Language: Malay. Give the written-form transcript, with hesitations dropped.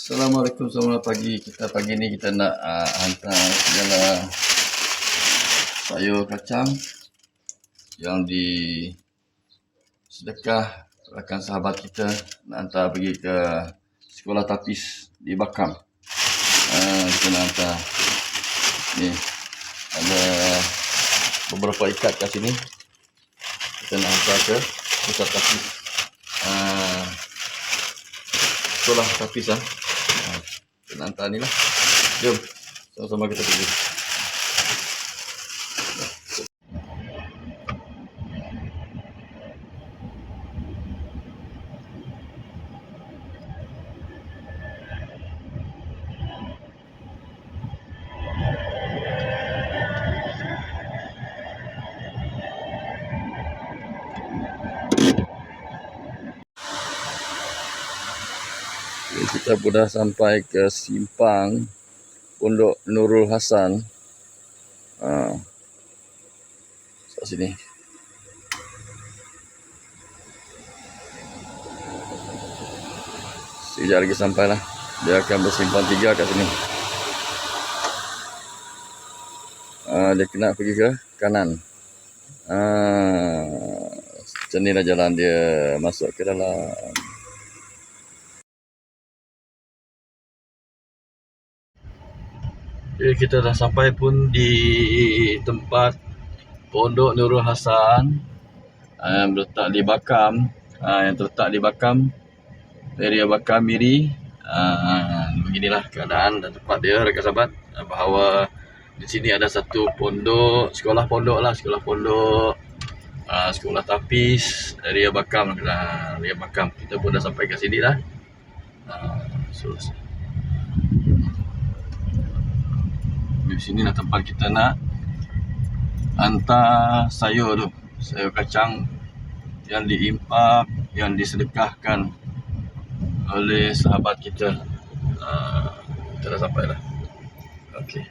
Assalamualaikum, selamat pagi. Pagi ni kita nak hantar segala sayur kacang yang disedekah rakan sahabat kita, nak hantar pergi ke sekolah tapis di Bakam. Kita nak hantar ni, ada beberapa ikat kat sini. Kita nak hantar ke pusat tapis, sekolah tapis lah. Kita nak hantar ni lah. Jom sama-sama kita pergi. Kita pun dah sampai ke simpang Pondok Nurul Hasan. Kat sini. Sekejap lagi sampai lah. Dia akan bersimpang 3 kat sini. Dia kena pergi ke kanan. Macam ni lah jalan dia masuk ke dalam. Jadi kita dah sampai pun di tempat Pondok Nurul Hasan yang terletak di Bakam. Yang terletak di Bakam, area Bakam Miri. Beginilah keadaan dan tempat dia, rakan sahabat. Bahawa di sini ada satu pondok, sekolah pondok, sekolah tapis area Bakam. Area Bakam. Kita pun dah sampai ke sini lah. Di sini lah tempat kita nak hantar sayur tu, sayur kacang yang diimpak, yang disedekahkan oleh sahabat kita. Kita dah sampai lah. Okey.